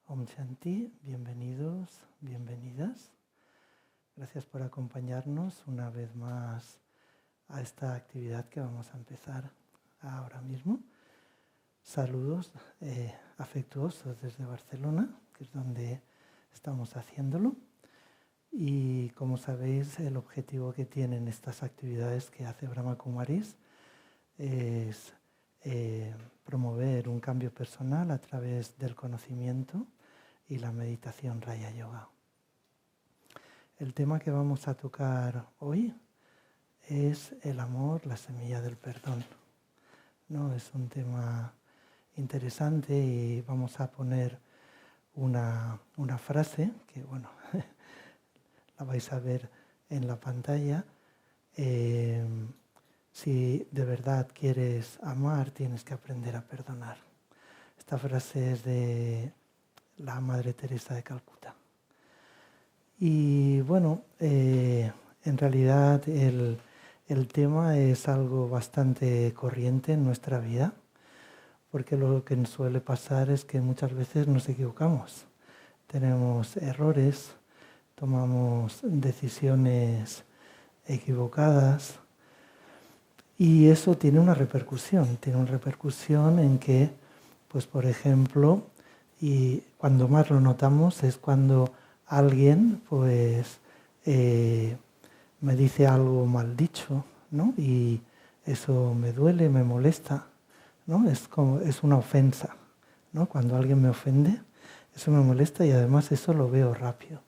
Om Shanti, bienvenidos, bienvenidas. Gracias por acompañarnos una vez más a esta actividad que vamos a empezar ahora mismo. Saludos afectuosos desde Barcelona, que es donde estamos haciéndolo. Y como sabéis, el objetivo que tienen estas actividades que hace Brahma Kumaris es promover un cambio personal a través del conocimiento y la meditación Raya Yoga. El tema que vamos a tocar hoy es el amor, la semilla del perdón. ¿No? Es un tema interesante y vamos a poner una frase que, bueno, la vais a ver en la pantalla. Si de verdad quieres amar, tienes que aprender a perdonar. Esta frase es de la Madre Teresa de Calcuta. Y bueno, en realidad el tema es algo bastante corriente en nuestra vida, porque lo que nos suele pasar es que muchas veces nos equivocamos. Tenemos errores, tomamos decisiones equivocadas, y eso tiene una repercusión en que, pues por ejemplo, y cuando más lo notamos es cuando alguien pues me dice algo mal dicho, ¿no? Y eso me duele, me molesta, ¿no? Es una ofensa, ¿no? Cuando alguien me ofende, eso me molesta y además eso lo veo rápido.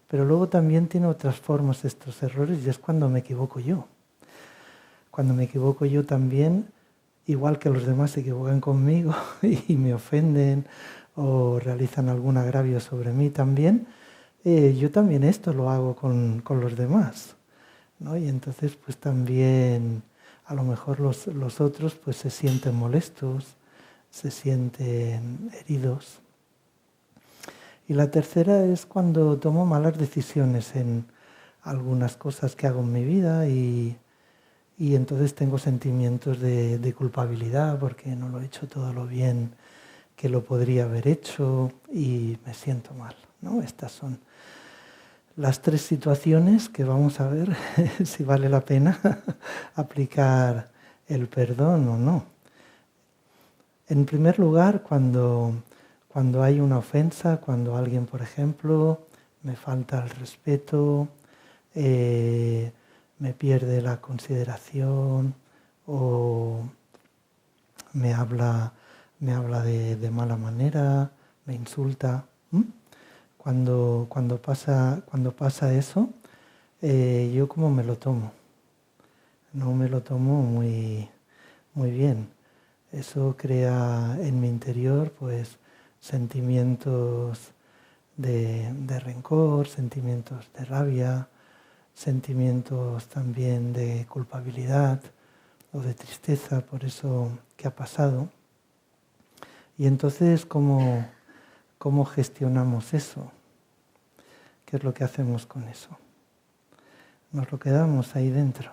Pero luego también tiene otras formas estos errores y es cuando me equivoco yo. Cuando me equivoco yo también, igual que los demás se equivocan conmigo y me ofenden o realizan algún agravio sobre mí también, yo también esto lo hago con los demás, ¿no? Y entonces pues también a lo mejor los otros pues se sienten molestos, se sienten heridos. Y la tercera es cuando tomo malas decisiones en algunas cosas que hago en mi vida y entonces tengo sentimientos de culpabilidad porque no lo he hecho todo lo bien que lo podría haber hecho y me siento mal, ¿no? Estas son las tres situaciones que vamos a ver si vale la pena aplicar el perdón o no. En primer lugar, cuando hay una ofensa, cuando alguien, por ejemplo, me falta el respeto, me pierde la consideración o me habla de mala manera, me insulta. Cuando pasa eso, yo como me lo tomo. No me lo tomo muy, muy bien. Eso crea en mi interior pues sentimientos de rencor, sentimientos de rabia, sentimientos también de culpabilidad o de tristeza por eso que ha pasado. Y entonces, ¿cómo gestionamos eso? ¿Qué es lo que hacemos con eso? Nos lo quedamos ahí dentro.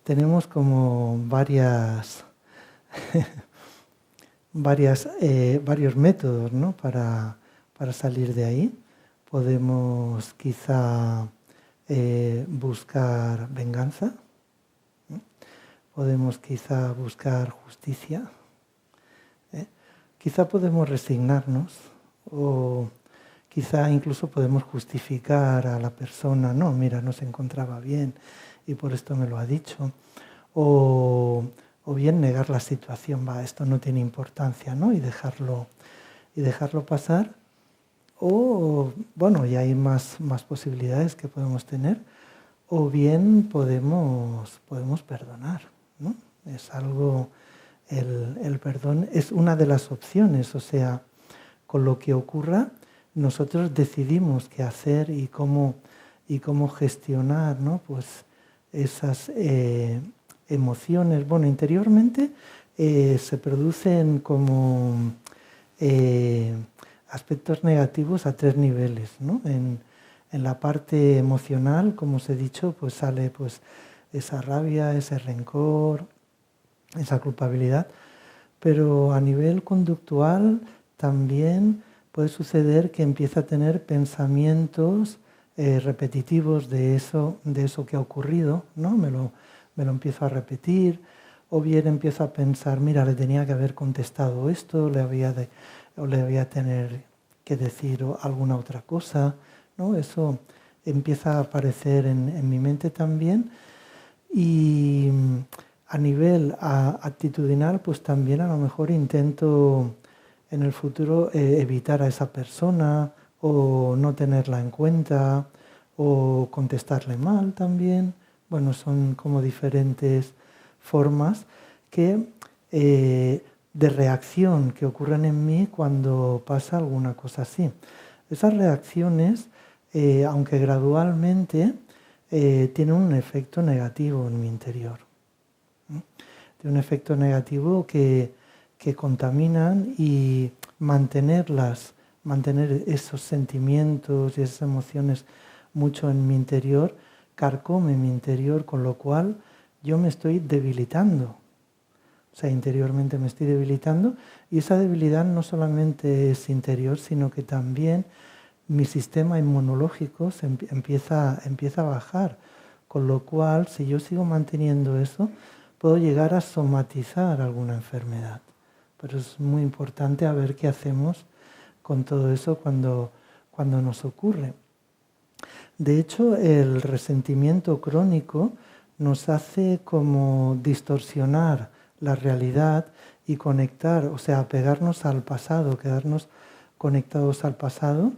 Tenemos como varios métodos, ¿no? para salir de ahí. Podemos quizá buscar venganza, podemos quizá buscar justicia, quizá podemos resignarnos o quizá incluso podemos justificar a la persona, no, mira, no se encontraba bien y por esto me lo ha dicho, o bien negar la situación, esto no tiene importancia, ¿no? y dejarlo pasar. O, bueno, y hay más posibilidades que podemos tener, o bien podemos perdonar, ¿no? Es algo, el perdón es una de las opciones, o sea, con lo que ocurra, nosotros decidimos qué hacer y cómo gestionar, ¿no? Pues esas emociones. Bueno, interiormente se producen como aspectos negativos a tres niveles, ¿no? En la parte emocional, como os he dicho, pues sale pues esa rabia, ese rencor, esa culpabilidad, pero a nivel conductual también puede suceder que empiece a tener pensamientos repetitivos de eso que ha ocurrido, ¿no? Me lo empiezo a repetir, o bien empiezo a pensar, mira, le tenía que haber contestado esto, le había tener que decir alguna otra cosa, ¿no? Eso empieza a aparecer en mi mente también. Y a nivel actitudinal, pues también a lo mejor intento en el futuro evitar a esa persona o no tenerla en cuenta o contestarle mal también. Bueno, son como diferentes formas de reacción que ocurren en mí cuando pasa alguna cosa así. Esas reacciones, aunque gradualmente, tienen un efecto negativo en mi interior. Tiene un efecto negativo que contaminan, y mantener esos sentimientos y esas emociones mucho en mi interior, carcome mi interior, con lo cual yo me estoy debilitando. O sea, interiormente me estoy debilitando, y esa debilidad no solamente es interior, sino que también mi sistema inmunológico empieza a bajar. Con lo cual, si yo sigo manteniendo eso, puedo llegar a somatizar alguna enfermedad. Pero es muy importante a ver qué hacemos con todo eso cuando nos ocurre. De hecho, el resentimiento crónico nos hace como distorsionar la realidad y conectar, o sea, apegarnos al pasado, quedarnos conectados al pasado,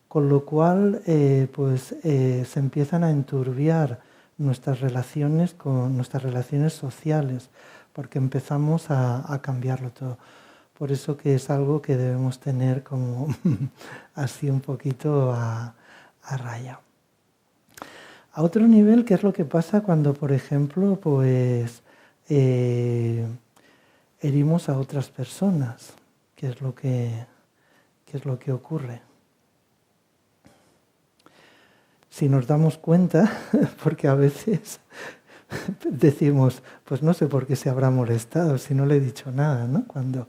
con lo cual se empiezan a enturbiar nuestras relaciones sociales, porque empezamos a cambiarlo todo. Por eso que es algo que debemos tener como así un poquito a raya. A otro nivel, ¿qué es lo que pasa cuando, por ejemplo, herimos a otras personas? ¿Qué es lo que ocurre? Si nos damos cuenta, porque a veces decimos, pues no sé por qué se habrá molestado si no le he dicho nada, ¿no? Cuando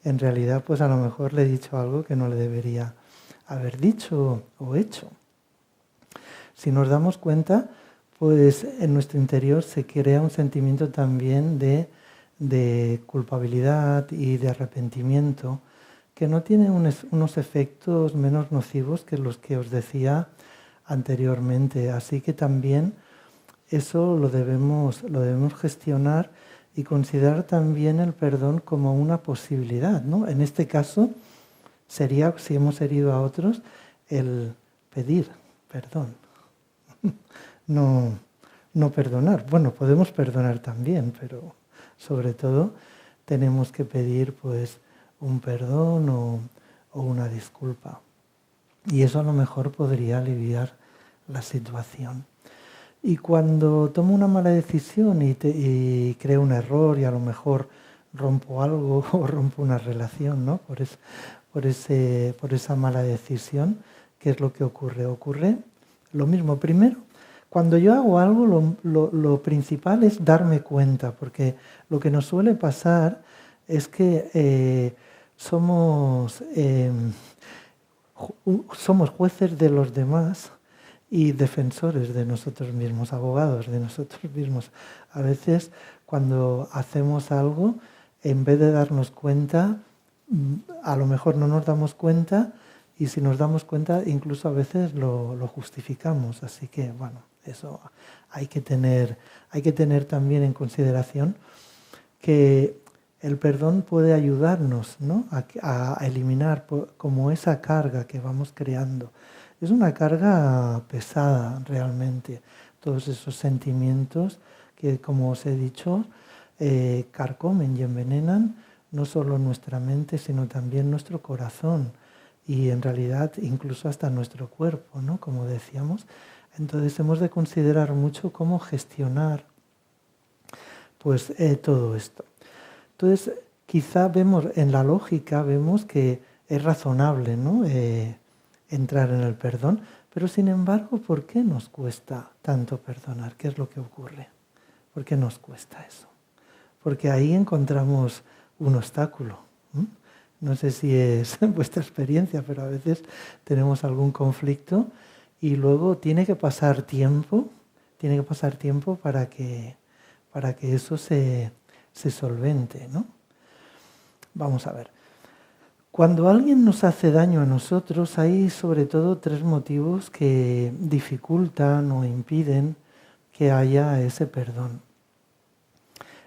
en realidad pues a lo mejor le he dicho algo que no le debería haber dicho o hecho. Si nos damos cuenta, pues en nuestro interior se crea un sentimiento también de culpabilidad y de arrepentimiento, que no tiene unos efectos menos nocivos que los que os decía anteriormente. Así que también eso lo debemos gestionar y considerar también el perdón como una posibilidad, ¿no? En este caso sería, si hemos herido a otros, el pedir perdón. No perdonar. Bueno, podemos perdonar también, pero sobre todo tenemos que pedir pues un perdón o una disculpa. Y eso a lo mejor podría aliviar la situación. Y cuando tomo una mala decisión y creo un error y a lo mejor rompo algo o rompo una relación, ¿no? por esa mala decisión, ¿qué es lo que ocurre? Ocurre lo mismo. Primero, cuando yo hago algo, lo principal es darme cuenta, porque lo que nos suele pasar es que somos jueces de los demás y defensores de nosotros mismos, abogados de nosotros mismos. A veces cuando hacemos algo, en vez de darnos cuenta, a lo mejor no nos damos cuenta, y si nos damos cuenta, incluso a veces lo justificamos. Así que, bueno, eso hay que tener también en consideración que el perdón puede ayudarnos, ¿no? a eliminar como esa carga que vamos creando. Es una carga pesada realmente, todos esos sentimientos que, como os he dicho, carcomen y envenenan no solo nuestra mente, sino también nuestro corazón y en realidad incluso hasta nuestro cuerpo, ¿no? Como decíamos. Entonces hemos de considerar mucho cómo gestionar pues todo esto. Entonces quizá vemos en la lógica, vemos que es razonable, ¿no? Entrar en el perdón, pero sin embargo, ¿por qué nos cuesta tanto perdonar? ¿Qué es lo que ocurre? ¿Por qué nos cuesta eso? Porque ahí encontramos un obstáculo. No sé si es vuestra experiencia, pero a veces tenemos algún conflicto y luego tiene que pasar tiempo para que eso se solvente, ¿no? Vamos a ver. Cuando alguien nos hace daño a nosotros, hay sobre todo 3 motivos que dificultan o impiden que haya ese perdón.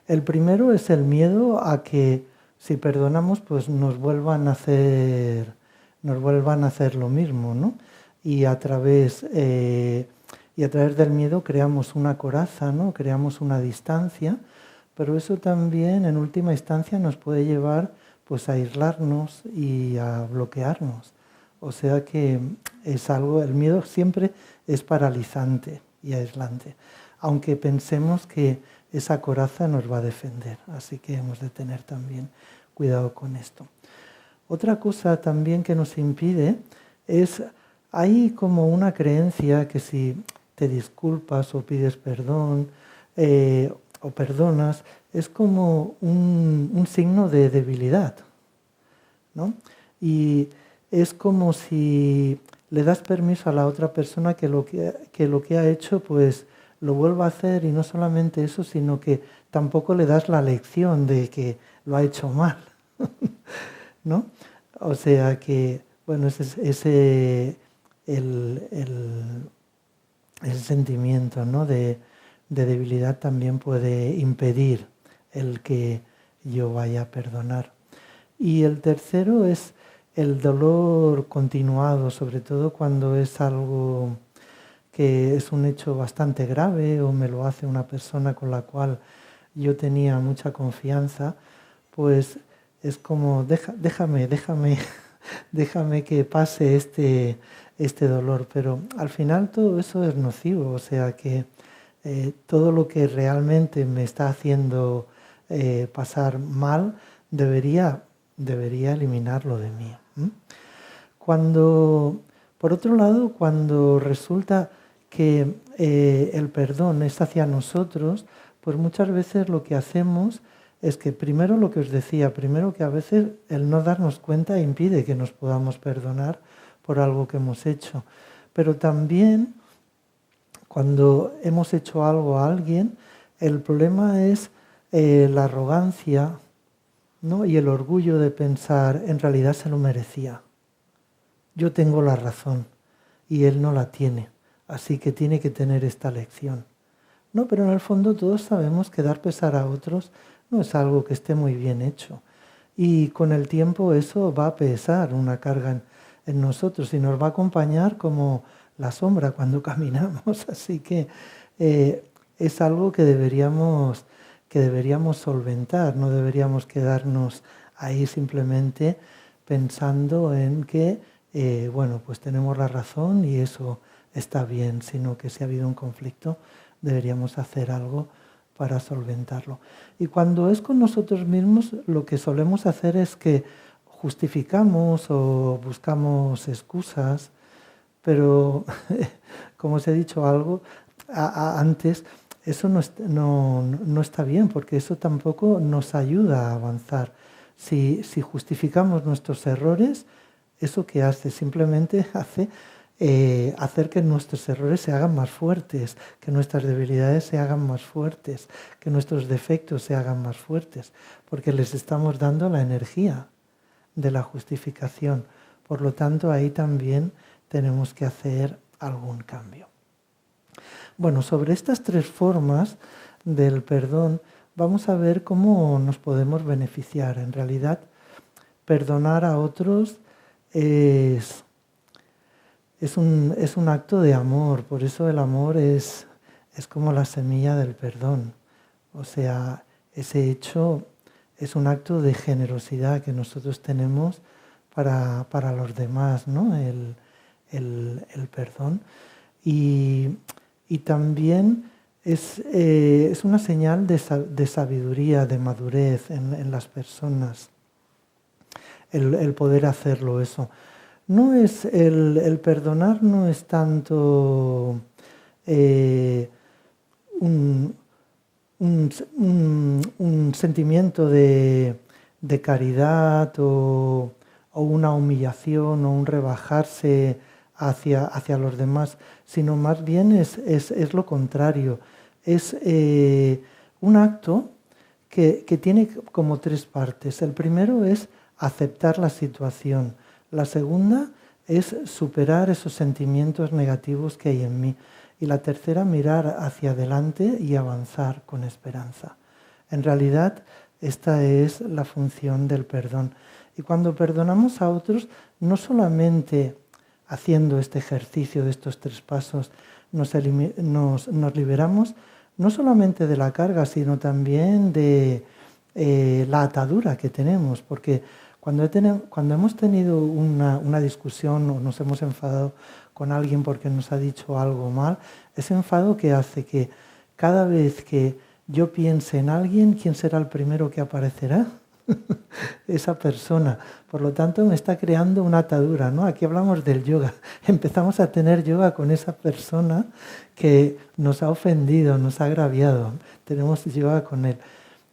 El primero es el miedo a que si perdonamos, pues nos vuelvan a hacer lo mismo, ¿no? Y a través del miedo creamos una coraza, ¿no? Creamos una distancia, pero eso también en última instancia nos puede llevar pues a aislarnos y a bloquearnos. O sea que el miedo siempre es paralizante y aislante, aunque pensemos que esa coraza nos va a defender, así que hemos de tener también cuidado con esto. Otra cosa también que nos impide es, hay como una creencia que si te disculpas o pides perdón o perdonas, es como un signo de debilidad, ¿no? Y es como si le das permiso a la otra persona que lo que ha hecho, pues lo vuelva a hacer, y no solamente eso, sino que tampoco le das la lección de que lo ha hecho mal, ¿no? O sea que, bueno, ese el sentimiento, ¿no? de debilidad también puede impedir el que yo vaya a perdonar. Y el tercero es el dolor continuado, sobre todo cuando es algo que es un hecho bastante grave o me lo hace una persona con la cual yo tenía mucha confianza, pues es como déjame que pase este dolor, pero al final todo eso es nocivo, o sea que todo lo que realmente me está haciendo pasar mal debería eliminarlo de mí. Por otro lado, cuando resulta que el perdón es hacia nosotros, pues muchas veces lo que hacemos es que primero lo que os decía, primero que a veces el no darnos cuenta impide que nos podamos perdonar por algo que hemos hecho. Pero también cuando hemos hecho algo a alguien, el problema es la arrogancia, ¿no? Y el orgullo de pensar, en realidad se lo merecía. Yo tengo la razón y él no la tiene, así que tiene que tener esta lección. No, pero en el fondo todos sabemos que dar pesar a otros no es algo que esté muy bien hecho. Y con el tiempo eso va a pesar una carga en nosotros y nos va a acompañar como la sombra cuando caminamos. Así que es algo que deberíamos solventar, no deberíamos quedarnos ahí simplemente pensando en que, bueno, pues tenemos la razón y eso está bien, sino que si ha habido un conflicto deberíamos hacer algo para solventarlo. Y cuando es con nosotros mismos, lo que solemos hacer es que justificamos o buscamos excusas, pero como os he dicho algo antes, eso no está bien, porque eso tampoco nos ayuda a avanzar. Si justificamos nuestros errores, ¿eso qué hace? Simplemente hace hacer que nuestros errores se hagan más fuertes, que nuestras debilidades se hagan más fuertes, que nuestros defectos se hagan más fuertes, porque les estamos dando la energía de la justificación. Por lo tanto, ahí también tenemos que hacer algún cambio. Bueno, sobre estas 3 formas del perdón, vamos a ver cómo nos podemos beneficiar. En realidad, perdonar a otros es un acto de amor, por eso el amor es como la semilla del perdón. O sea, ese hecho es un acto de generosidad que nosotros tenemos para los demás, ¿no? El perdón. Y también es una señal de sabiduría, de madurez en las personas, el poder hacerlo eso. No es el perdonar no es tanto un sentimiento de de caridad o una humillación o un rebajarse hacia los demás, sino más bien es lo contrario. Es un acto que tiene como tres partes. El primero es aceptar la situación. La segunda es superar esos sentimientos negativos que hay en mí. Y la tercera, mirar hacia adelante y avanzar con esperanza. En realidad, esta es la función del perdón. Y cuando perdonamos a otros, no solamente haciendo este ejercicio de estos tres pasos, nos liberamos no solamente de la carga, sino también de la atadura que tenemos, porque cuando hemos tenido una discusión o nos hemos enfadado con alguien porque nos ha dicho algo mal, ese enfado que hace que cada vez que yo piense en alguien, ¿quién será el primero que aparecerá? Esa persona. Por lo tanto, me está creando una atadura, ¿no? Aquí hablamos del yoga. Empezamos a tener yoga con esa persona que nos ha ofendido, nos ha agraviado. Tenemos yoga con él.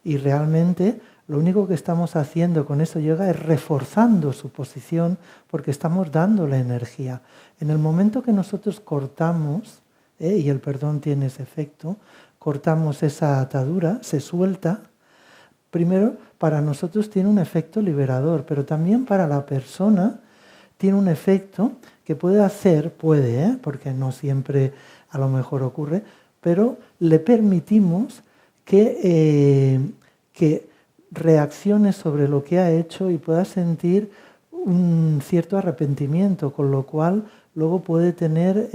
Y realmente lo único que estamos haciendo con ese yoga es reforzando su posición porque estamos dándole energía. En el momento que nosotros cortamos, y el perdón tiene ese efecto, cortamos esa atadura, se suelta. Primero, para nosotros tiene un efecto liberador, pero también para la persona tiene un efecto que puede, porque no siempre a lo mejor ocurre, pero le permitimos que reaccione sobre lo que ha hecho y pueda sentir un cierto arrepentimiento, con lo cual luego puede tener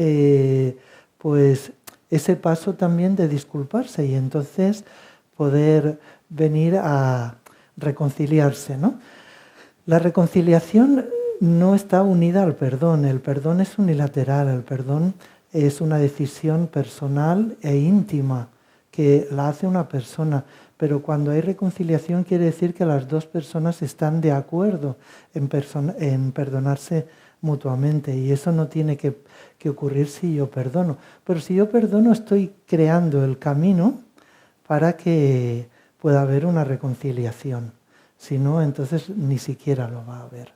pues ese paso también de disculparse y entonces poder venir a reconciliarse, ¿no? La reconciliación no está unida al perdón. El perdón es unilateral, el perdón es una decisión personal e íntima que la hace una persona. Pero cuando hay reconciliación quiere decir que las dos personas están de acuerdo en perdonarse mutuamente. Y eso no tiene que ocurrir si yo perdono. Pero si yo perdono estoy creando el camino para que pueda haber una reconciliación. Si no, entonces ni siquiera lo va a haber.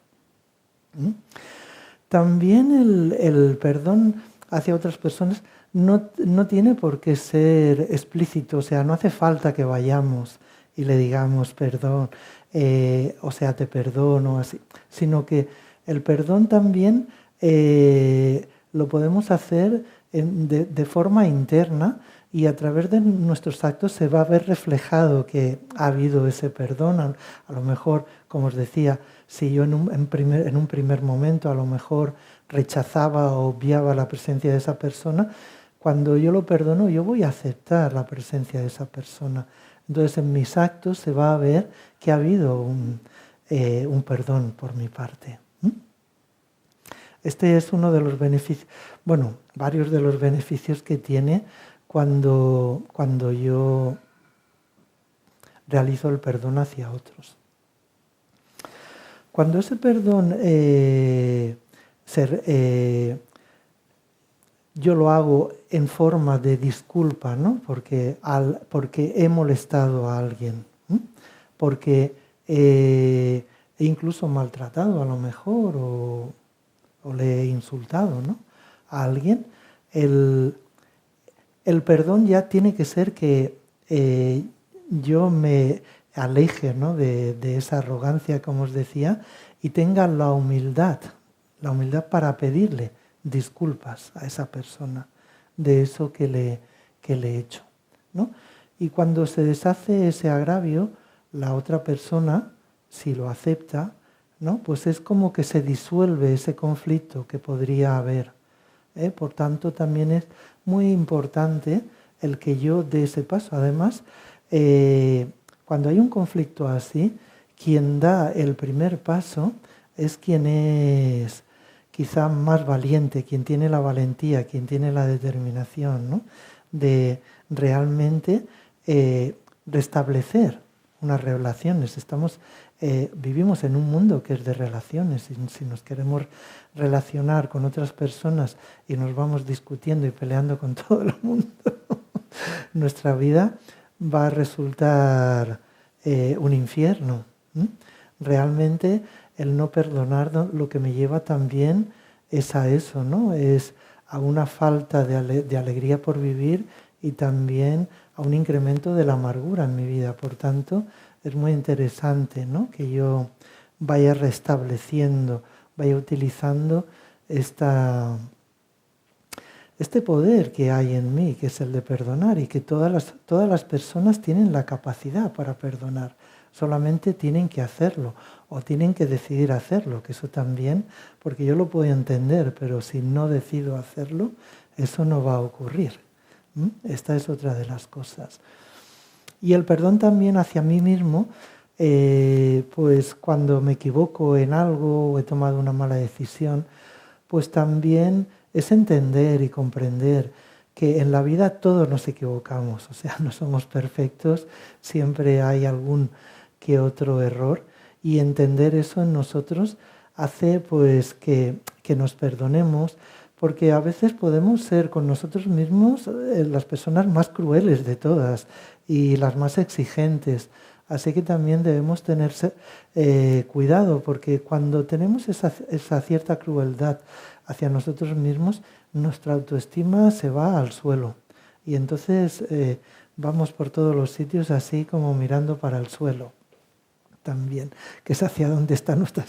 También el perdón hacia otras personas no tiene por qué ser explícito, o sea, no hace falta que vayamos y le digamos perdón, o sea, te perdono, así, sino que el perdón también lo podemos hacer de forma interna y a través de nuestros actos se va a ver reflejado que ha habido ese perdón. A lo mejor, como os decía, si yo en un primer momento a lo mejor rechazaba o obviaba la presencia de esa persona, cuando yo lo perdono yo voy a aceptar la presencia de esa persona. Entonces en mis actos se va a ver que ha habido un perdón por mi parte. Este es uno de los beneficios, bueno, varios de los beneficios que tiene cuando yo realizo el perdón hacia otros. Cuando ese perdón yo lo hago en forma de disculpa, ¿no? Porque he molestado a alguien, porque he incluso maltratado a lo mejor o le he insultado, ¿no? A alguien, el perdón ya tiene que ser que yo me aleje, ¿no? de esa arrogancia, como os decía, y tenga la humildad para pedirle disculpas a esa persona de eso que le he hecho, ¿no? Y cuando se deshace ese agravio, la otra persona, si lo acepta, ¿no? Pues es como que se disuelve ese conflicto que podría haber. Por tanto, también es muy importante el que yo dé ese paso. Además, cuando hay un conflicto así, quien da el primer paso es quien es quizá más valiente, quien tiene la valentía, quien tiene la determinación, ¿no? De realmente restablecer unas relaciones. Vivimos en un mundo que es de relaciones y si nos queremos relacionar con otras personas y nos vamos discutiendo y peleando con todo el mundo, nuestra vida va a resultar un infierno, ¿m? Realmente el no perdonar lo que me lleva también es a eso, ¿no? Es a una falta de alegría por vivir y también a un incremento de la amargura en mi vida. Por tanto, es muy interesante, ¿no?, que yo vaya restableciendo, vaya utilizando este poder que hay en mí, que es el de perdonar, y que todas las personas tienen la capacidad para perdonar. Solamente tienen que hacerlo o tienen que decidir hacerlo, que eso también, porque yo lo puedo entender, pero si no decido hacerlo, eso no va a ocurrir. Esta es otra de las cosas. Y el perdón también hacia mí mismo, pues cuando me equivoco en algo o he tomado una mala decisión, pues también es entender y comprender que en la vida todos nos equivocamos, o sea, no somos perfectos, siempre hay algún que otro error, y entender eso en nosotros hace pues que nos perdonemos, porque a veces podemos ser con nosotros mismos las personas más crueles de todas y las más exigentes. Así que también debemos tener cuidado, porque cuando tenemos esa cierta crueldad hacia nosotros mismos, nuestra autoestima se va al suelo. Y entonces vamos por todos los sitios así como mirando para el suelo también, que es hacia donde está nuestra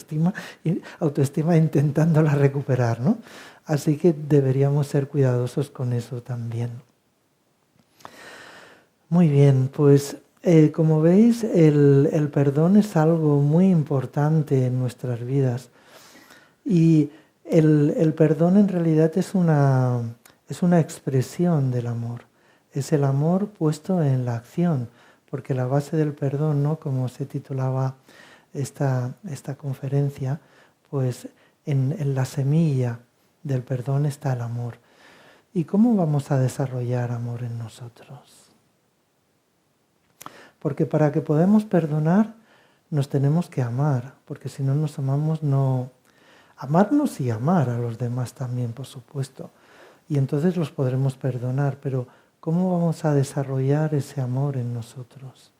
autoestima intentándola recuperar, ¿no? Así que deberíamos ser cuidadosos con eso también. Muy bien, pues como veis, el perdón es algo muy importante en nuestras vidas. Y el perdón en realidad es una expresión del amor. Es el amor puesto en la acción, porque la base del perdón, ¿no?, como se titulaba esta conferencia, pues en la semilla del perdón está el amor. ¿Y cómo vamos a desarrollar amor en nosotros? Porque para que podamos perdonar nos tenemos que amar, porque si no nos amamos no... Amarnos y amar a los demás también, por supuesto. Y entonces los podremos perdonar, pero ¿cómo vamos a desarrollar ese amor en nosotros?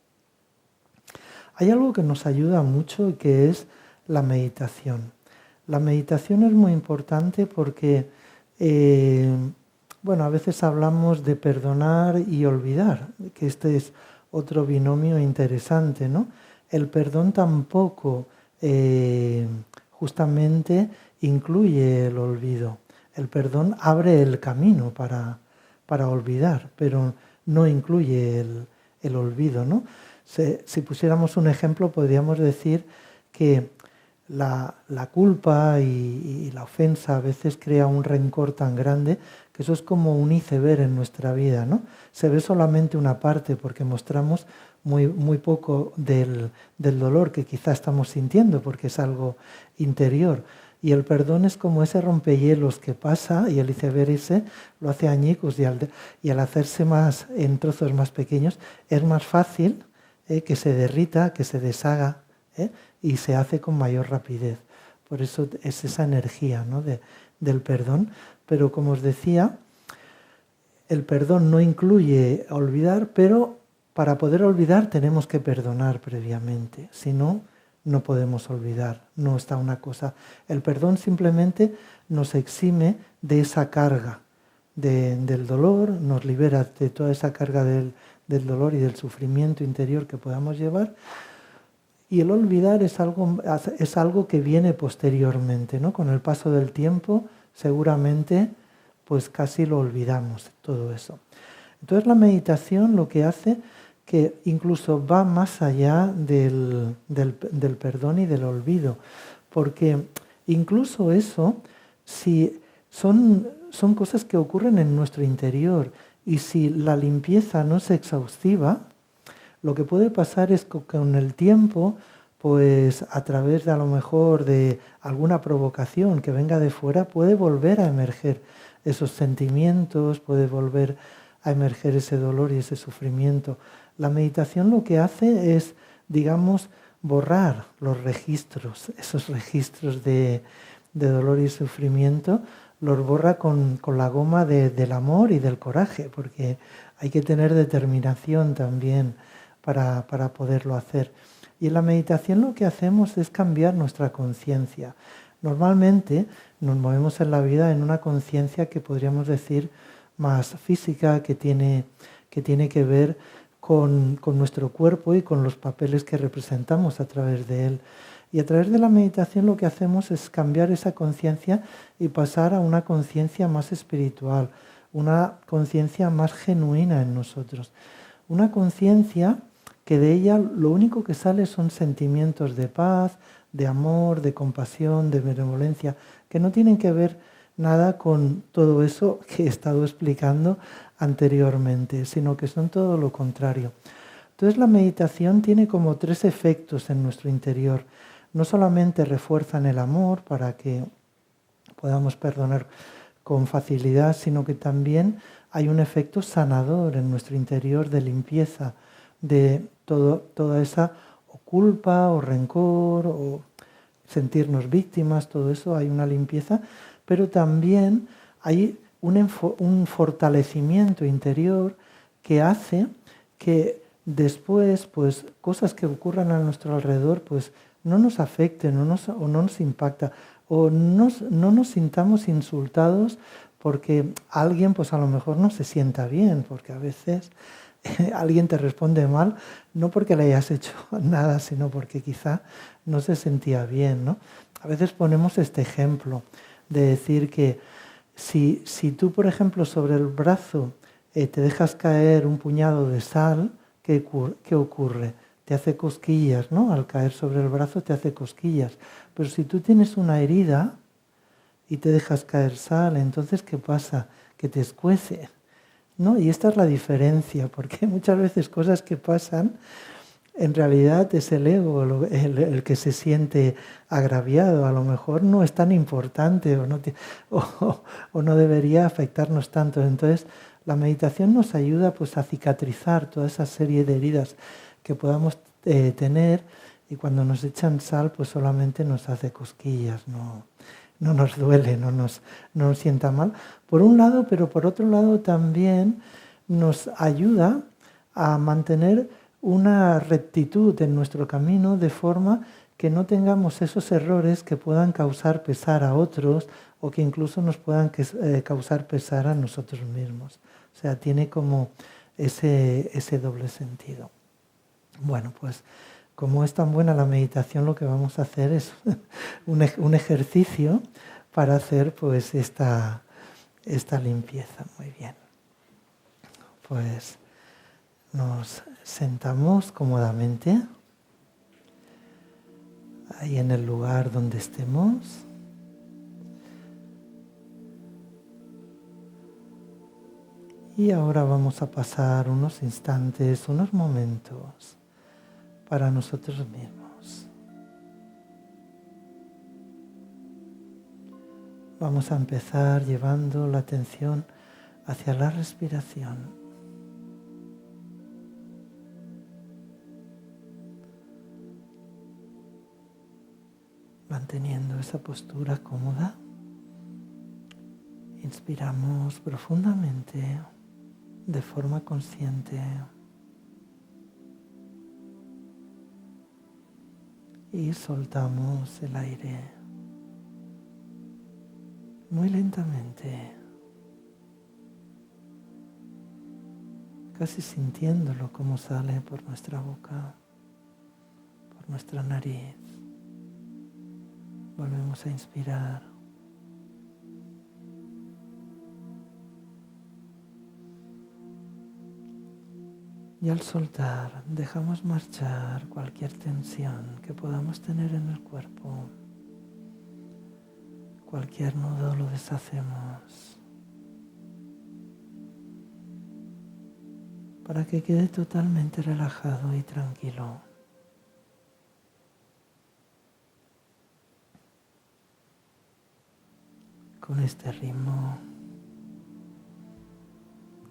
Hay algo que nos ayuda mucho y que es la meditación. La meditación es muy importante porque, a veces hablamos de perdonar y olvidar, que este es otro binomio interesante, ¿no? El perdón tampoco justamente incluye el olvido. El perdón abre el camino para olvidar, pero no incluye el olvido, ¿no? Si pusiéramos un ejemplo, podríamos decir que la culpa y la ofensa a veces crea un rencor tan grande que eso es como un iceberg en nuestra vida, ¿no? Se ve solamente una parte porque mostramos muy poco del dolor que quizá estamos sintiendo porque es algo interior. Y el perdón es como ese rompehielos que pasa y el iceberg ese lo hace añicos y al hacerse más en trozos más pequeños es más fácil que se derrita, que se deshaga y se hace con mayor rapidez. Por eso es esa energía, ¿no?, del perdón. Pero como os decía, el perdón no incluye olvidar, pero para poder olvidar tenemos que perdonar previamente. Si no, no podemos olvidar. No está una cosa. El perdón simplemente nos exime de esa carga del dolor, nos libera de toda esa carga del dolor y del sufrimiento interior que podamos llevar. Y el olvidar es algo que viene posteriormente, ¿no? Con el paso del tiempo, seguramente, pues casi lo olvidamos, todo eso. Entonces la meditación lo que hace que incluso va más allá del perdón y del olvido, porque incluso eso, si son cosas que ocurren en nuestro interior, y si la limpieza no es exhaustiva, lo que puede pasar es que con el tiempo, pues a través de a lo mejor de alguna provocación que venga de fuera, puede volver a emerger esos sentimientos, puede volver a emerger ese dolor y ese sufrimiento. La meditación lo que hace es, digamos, borrar los registros, esos registros de dolor y sufrimiento, los borra con la goma del amor y del coraje, porque hay que tener determinación también para poderlo hacer. Y en la meditación lo que hacemos es cambiar nuestra conciencia. Normalmente nos movemos en la vida en una conciencia que podríamos decir más física, que tiene que ver con nuestro cuerpo y con los papeles que representamos a través de él. Y a través de la meditación lo que hacemos es cambiar esa conciencia y pasar a una conciencia más espiritual, una conciencia más genuina en nosotros. Una conciencia que de ella lo único que sale son sentimientos de paz, de amor, de compasión, de benevolencia, que no tienen que ver nada con todo eso que he estado explicando anteriormente, sino que son todo lo contrario. Entonces la meditación tiene como 3 efectos en nuestro interior. No solamente refuerzan el amor para que podamos perdonar con facilidad, sino que también hay un efecto sanador en nuestro interior de limpieza de toda esa culpa o rencor o sentirnos víctimas, todo eso, hay una limpieza, pero también hay un fortalecimiento interior que hace que después, pues, cosas que ocurran a nuestro alrededor, pues, no nos afecten o no nos impacta o no nos sintamos insultados porque alguien, pues, a lo mejor no se sienta bien, porque a veces alguien te responde mal, no porque le hayas hecho nada, sino porque quizá no se sentía bien, ¿no? A veces ponemos este ejemplo de decir que si tú, por ejemplo, sobre el brazo te dejas caer un puñado de sal, ¿qué ocurre? Te hace cosquillas, ¿no? Al caer sobre el brazo te hace cosquillas. Pero si tú tienes una herida y te dejas caer sal, entonces ¿qué pasa? Que te escuece, ¿no? Y esta es la diferencia, porque muchas veces cosas que pasan, en realidad es el ego el que se siente agraviado, a lo mejor no es tan importante o no debería afectarnos tanto. Entonces la meditación nos ayuda, pues, a cicatrizar toda esa serie de heridas que podamos tener, y cuando nos echan sal, pues solamente nos hace cosquillas, no nos duele, no nos sienta mal, por un lado, pero por otro lado también nos ayuda a mantener una rectitud en nuestro camino, de forma que no tengamos esos errores que puedan causar pesar a otros o que incluso nos puedan causar pesar a nosotros mismos. O sea, tiene como ese doble sentido. Bueno, pues como es tan buena la meditación, lo que vamos a hacer es un ejercicio para hacer, pues, esta limpieza. Muy bien. Pues nos sentamos cómodamente ahí en el lugar donde estemos. Y ahora vamos a pasar unos instantes, unos momentos para nosotros mismos. Vamos a empezar llevando la atención hacia la respiración. Manteniendo esa postura cómoda, inspiramos profundamente, de forma consciente, y soltamos el aire muy lentamente, casi sintiéndolo como sale por nuestra boca, por nuestra nariz. Volvemos a inspirar. Y al soltar, dejamos marchar cualquier tensión que podamos tener en el cuerpo. Cualquier nudo lo deshacemos para que quede totalmente relajado y tranquilo. Con este ritmo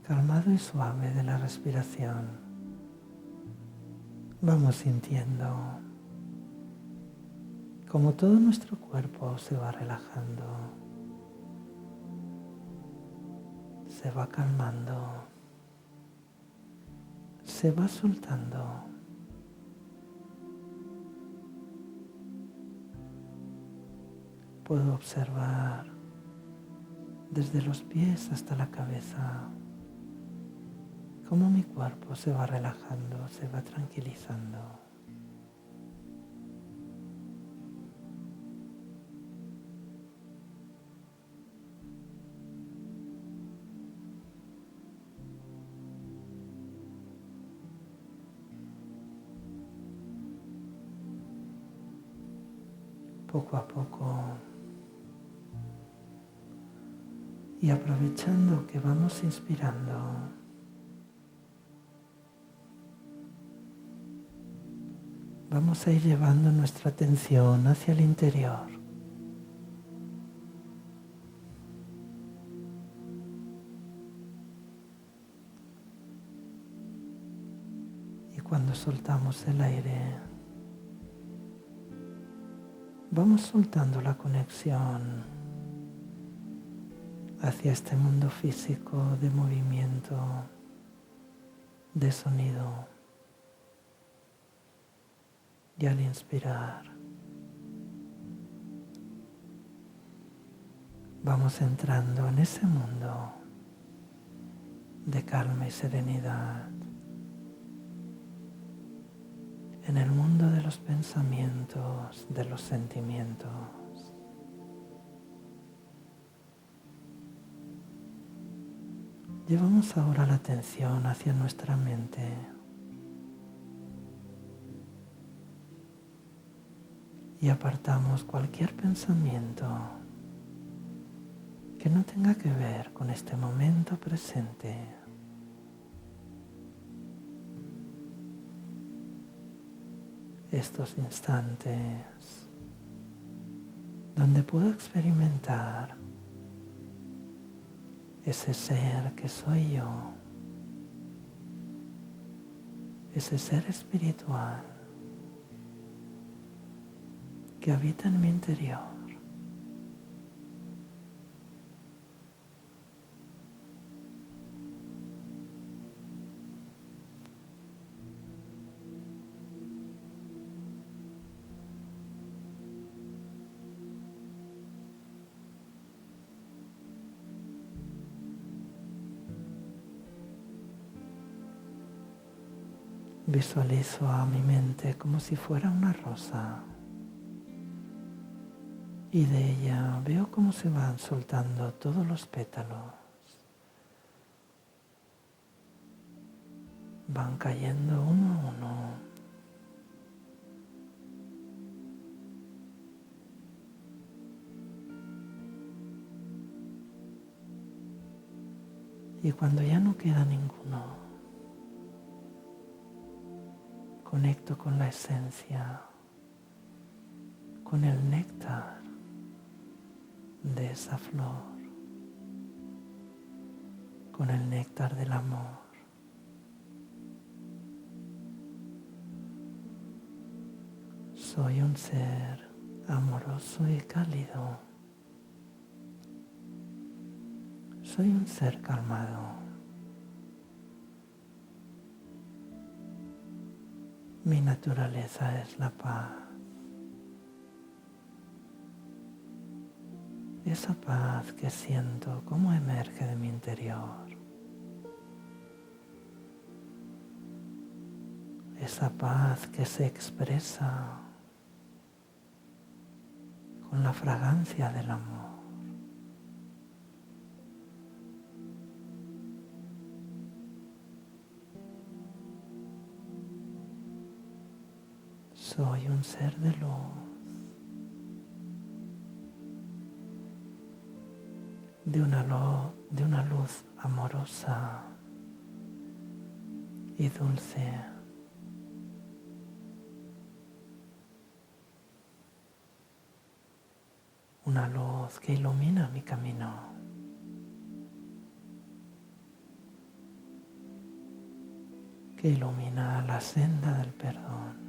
calmado y suave de la respiración, vamos sintiendo como todo nuestro cuerpo se va relajando, se va calmando, se va soltando. Puedo observar desde los pies hasta la cabeza cómo mi cuerpo se va relajando, se va tranquilizando. Poco a poco, y aprovechando que vamos inspirando, vamos a ir llevando nuestra atención hacia el interior. Y cuando soltamos el aire, vamos soltando la conexión hacia este mundo físico de movimiento, de sonido. Y al inspirar, vamos entrando en ese mundo de calma y serenidad, en el mundo de los pensamientos, de los sentimientos. Llevamos ahora la atención hacia nuestra mente. Y apartamos cualquier pensamiento que no tenga que ver con este momento presente. Estos instantes donde puedo experimentar ese ser que soy yo, ese ser espiritual que habita en mi interior. Visualizo a mi mente como si fuera una rosa. Y de ella veo cómo se van soltando todos los pétalos. Van cayendo uno a uno. Y cuando ya no queda ninguno, conecto con la esencia, con el néctar de esa flor, con el néctar del amor. Soy un ser amoroso y cálido. Soy un ser calmado. Mi naturaleza es la paz. Esa paz que siento como emerge de mi interior. Esa paz que se expresa con la fragancia del amor. Soy un ser de luz, de una luz amorosa y dulce. Una luz que ilumina mi camino. Que ilumina la senda del perdón.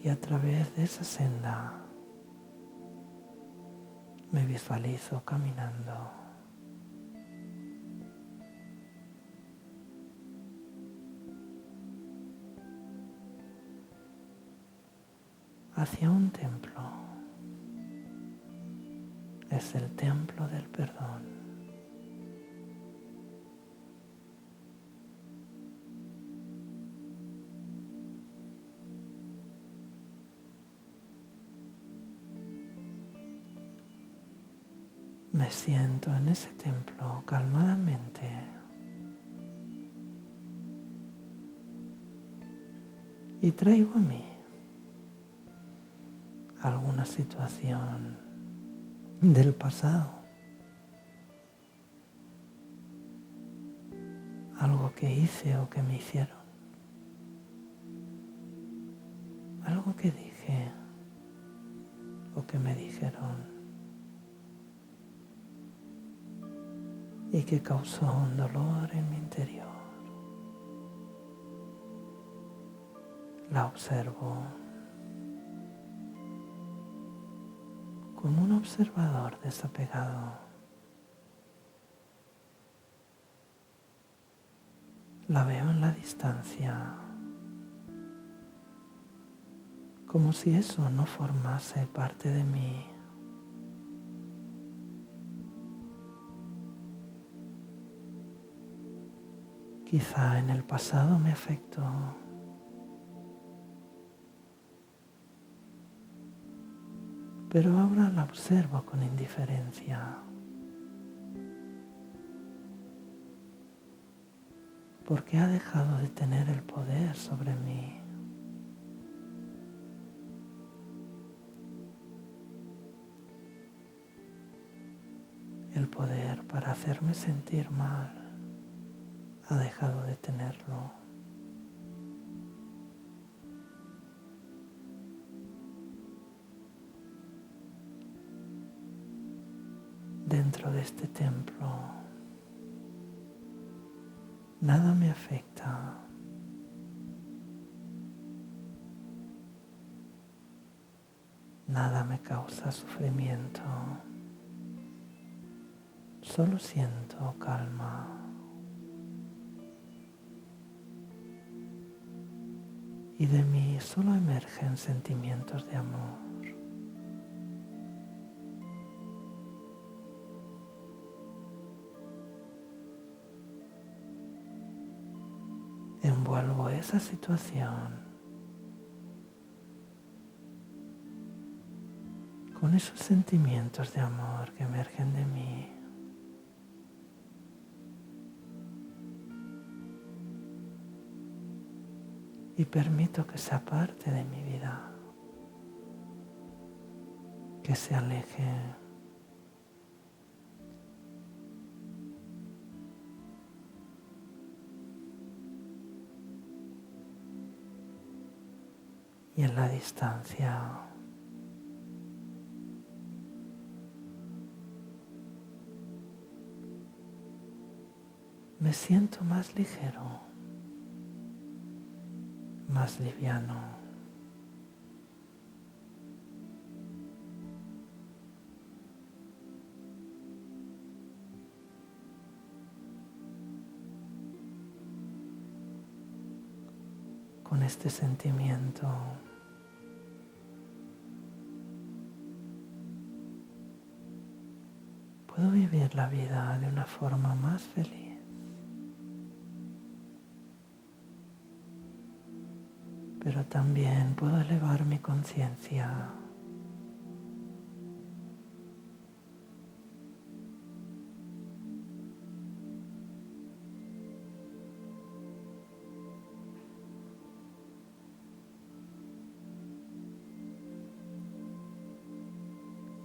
Y a través de esa senda me visualizo caminando. hacia un templo. Es el templo del perdón. Me siento en ese templo calmadamente y traigo a mí alguna situación del pasado, algo que hice o que me hicieron, algo que dije o que me dijeron y que causó un dolor en mi interior. La observo como un observador desapegado. La veo en la distancia, como si eso no formase parte de mí. Quizá en el pasado me afectó, pero ahora la observo con indiferencia, porque ha dejado de tener el poder sobre mí. El poder para hacerme sentir mal ha dejado de tenerlo. Dentro de este templo, nada me afecta. Nada me causa sufrimiento. Solo siento calma. Y de mí solo emergen sentimientos de amor. Envuelvo esa situación con esos sentimientos de amor que emergen de mí. Y permito que sea parte de mi vida, que se aleje. Y en la distancia me siento más ligero, más liviano. Con este sentimiento puedo vivir la vida de una forma más feliz. Pero también puedo elevar mi conciencia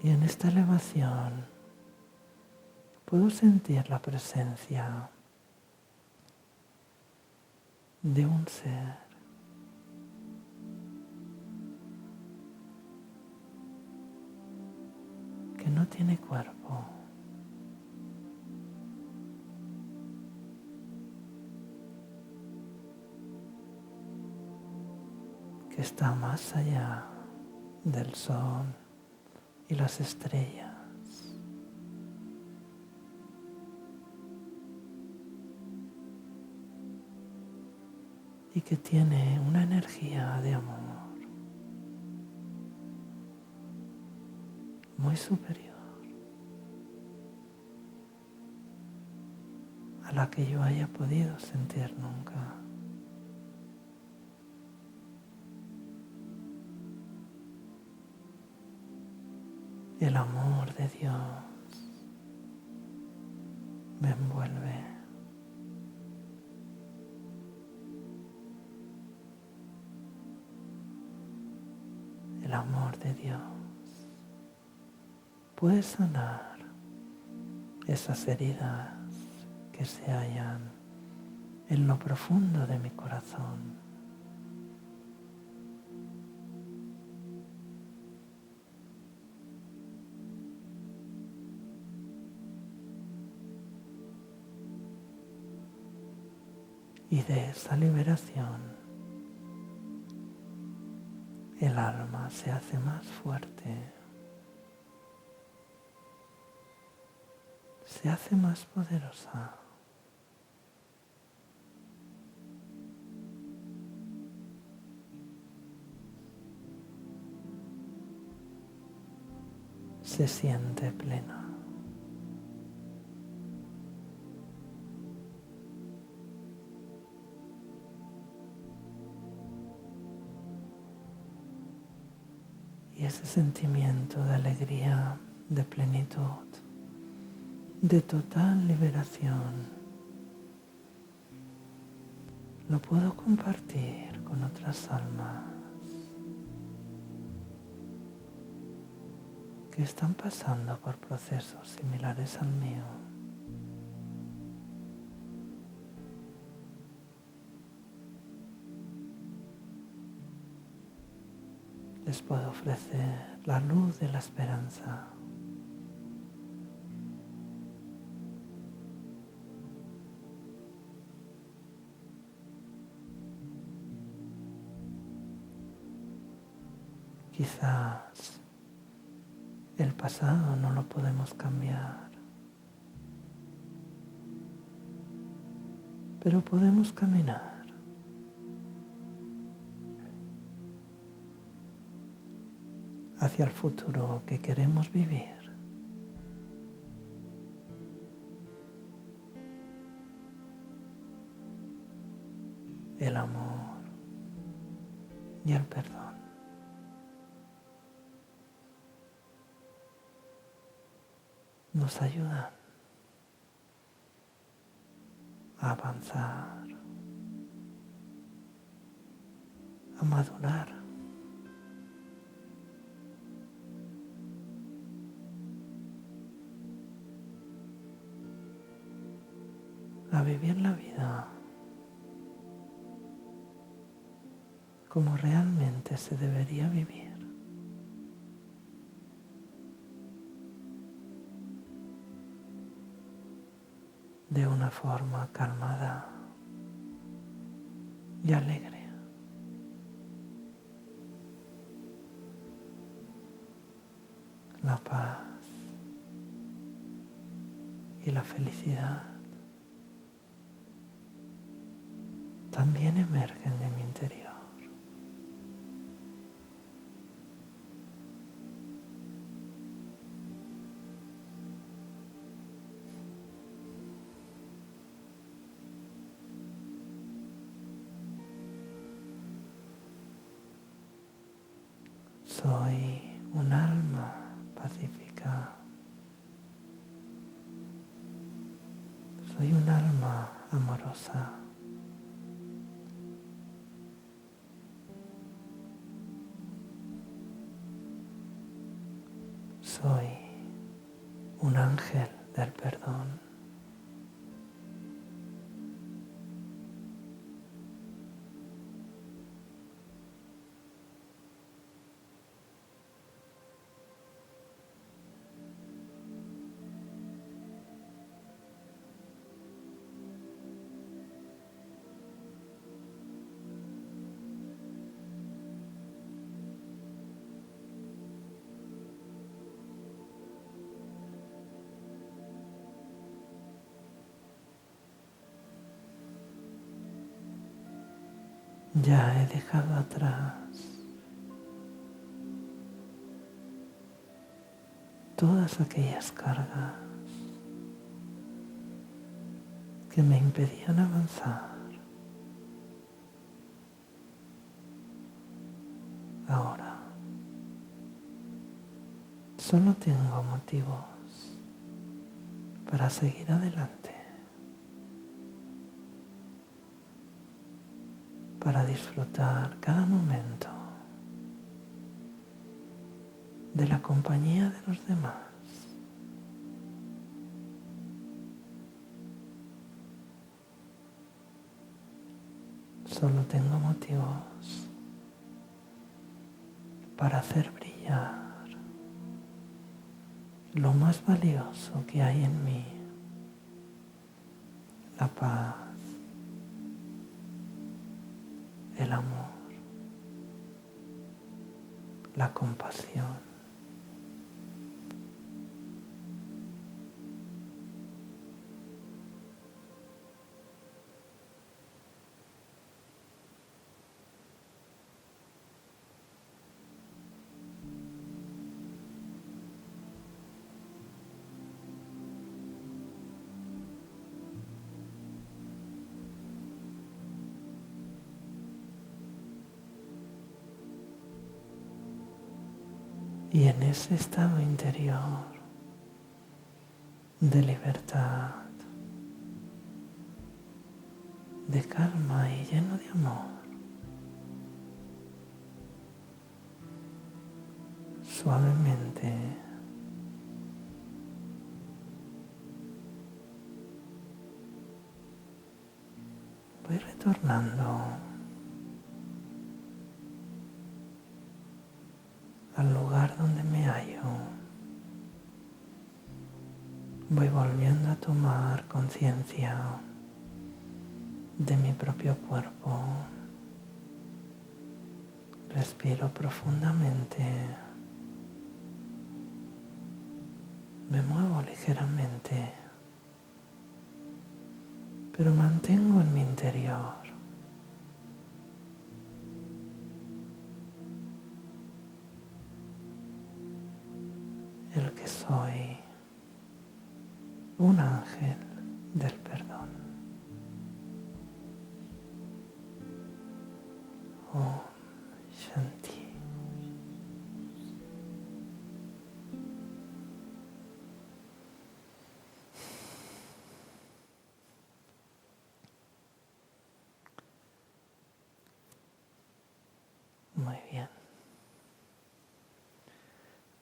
y en esta elevación puedo sentir la presencia de un ser que no tiene cuerpo, que está más allá del sol y las estrellas. Y que tiene una energía de amor muy superior a la que yo haya podido sentir nunca. El amor de Dios me envuelve. El amor de Dios puede sanar esas heridas que se hallan en lo profundo de mi corazón. Y de esa liberación el alma se hace más fuerte, se hace más poderosa. Se siente plena. Y ese sentimiento de alegría, de plenitud, de total liberación, lo puedo compartir con otras almas que están pasando por procesos similares al mío. Les puedo ofrecer la luz de la esperanza. Quizás el pasado no lo podemos cambiar, pero podemos caminar hacia el futuro que queremos vivir. El amor y el perdón. Nos ayudan a avanzar, a madurar, a vivir la vida como realmente se debería vivir. De una forma calmada y alegre. La paz y la felicidad también emergen de mi interior. Soy un alma pacífica. Soy un alma amorosa. Soy un ángel del perdón. Ya he dejado atrás todas aquellas cargas que me impedían avanzar. Ahora solo tengo motivos para seguir adelante, para disfrutar cada momento de la compañía de los demás. Solo tengo motivos para hacer brillar lo más valioso que hay en mí, la paz, el amor, la compasión. Y en ese estado interior de libertad, de calma y lleno de amor, suavemente voy retornando al lugar donde me hallo. Voy volviendo a tomar conciencia de mi propio cuerpo. Respiro profundamente. Me muevo ligeramente, pero mantengo en mi interior el que soy un ángel del perdón. Om Shanti. Muy bien.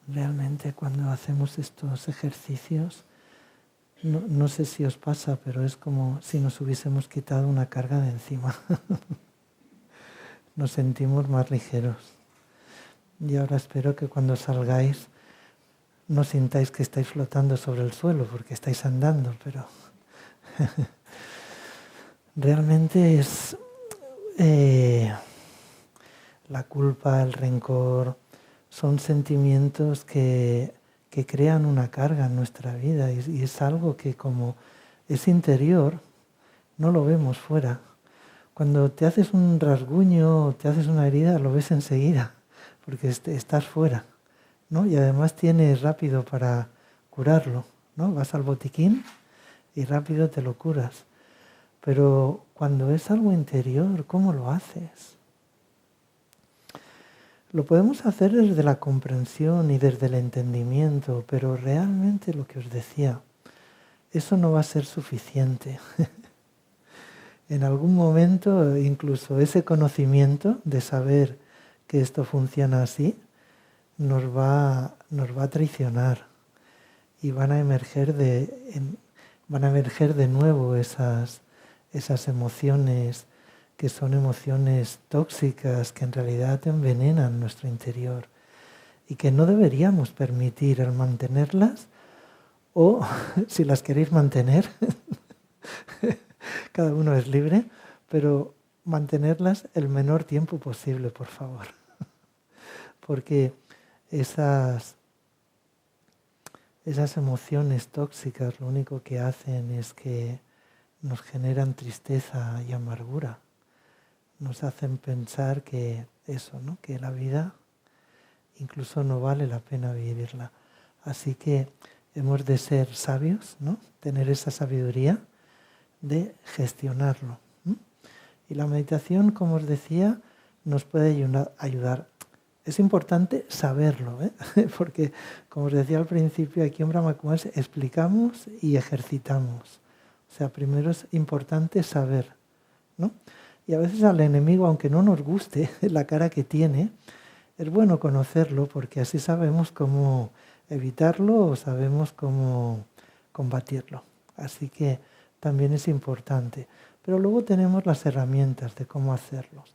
Realmente cuando hacemos estos ejercicios, no sé si os pasa, pero es como si nos hubiésemos quitado una carga de encima. Nos sentimos más ligeros. Y ahora espero que cuando salgáis no sintáis que estáis flotando sobre el suelo, porque estáis andando, pero realmente es la culpa, el rencor, son sentimientos que crean una carga en nuestra vida y es algo que como es interior, no lo vemos fuera. Cuando te haces un rasguño o te haces una herida, lo ves enseguida, porque estás fuera, ¿no? Y además tienes rápido para curarlo, ¿no? Vas al botiquín y rápido te lo curas. Pero cuando es algo interior, ¿cómo lo haces? Lo podemos hacer desde la comprensión y desde el entendimiento, pero realmente lo que os decía, eso no va a ser suficiente. En algún momento, incluso ese conocimiento de saber que esto funciona así, nos va a traicionar y van a emerger de nuevo esas emociones que son emociones tóxicas que en realidad envenenan nuestro interior y que no deberíamos permitir el mantenerlas o, si las queréis mantener, cada uno es libre, pero mantenerlas el menor tiempo posible, por favor. Porque esas emociones tóxicas lo único que hacen es que nos generan tristeza y amargura. Nos hacen pensar que eso, ¿no? Que la vida incluso no vale la pena vivirla. Así que hemos de ser sabios, ¿no? Tener esa sabiduría de gestionarlo. Y la meditación, como os decía, nos puede ayudar. Es importante saberlo, porque, como os decía al principio, aquí en Brahma Kumaris explicamos y ejercitamos. O sea, primero es importante saber, ¿no? Y a veces al enemigo, aunque no nos guste la cara que tiene, es bueno conocerlo porque así sabemos cómo evitarlo o sabemos cómo combatirlo. Así que también es importante. Pero luego tenemos las herramientas de cómo hacerlos.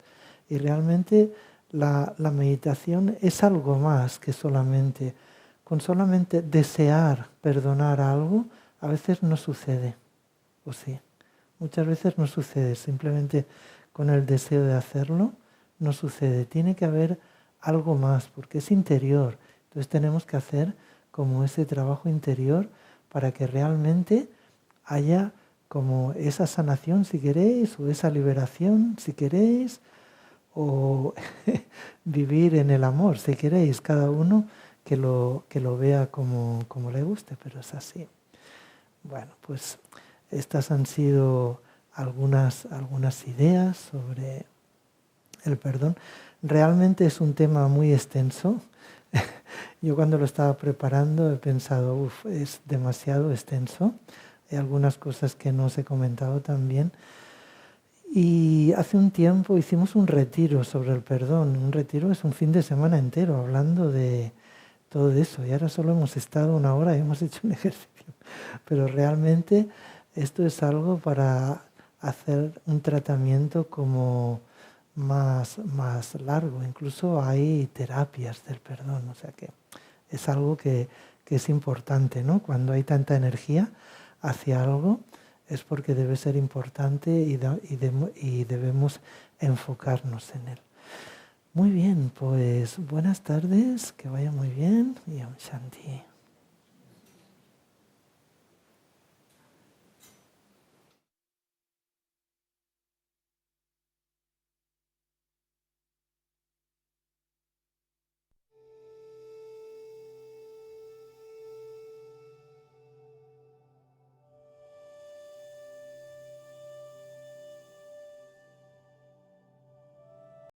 Y realmente la meditación es algo más que solamente, con solamente desear perdonar algo, a veces no sucede. ¿O sí? Muchas veces no sucede, simplemente con el deseo de hacerlo no sucede. Tiene que haber algo más, porque es interior. Entonces tenemos que hacer como ese trabajo interior para que realmente haya como esa sanación, si queréis, o esa liberación, si queréis, o vivir en el amor, si queréis, cada uno que lo vea como le guste, pero es así. Bueno, pues estas han sido algunas ideas sobre el perdón. Realmente es un tema muy extenso. Yo cuando lo estaba preparando he pensado, es demasiado extenso. Hay algunas cosas que no os he comentado también. Y hace un tiempo hicimos un retiro sobre el perdón. Un retiro es un fin de semana entero hablando de todo eso. Y ahora solo hemos estado 1 hora y hemos hecho un ejercicio. Pero realmente esto es algo para hacer un tratamiento como más largo. Incluso hay terapias del perdón. O sea que es algo que es importante, ¿no? Cuando hay tanta energía hacia algo, es porque debe ser importante y debemos enfocarnos en él. Muy bien, pues buenas tardes, que vaya muy bien y Om Shanti.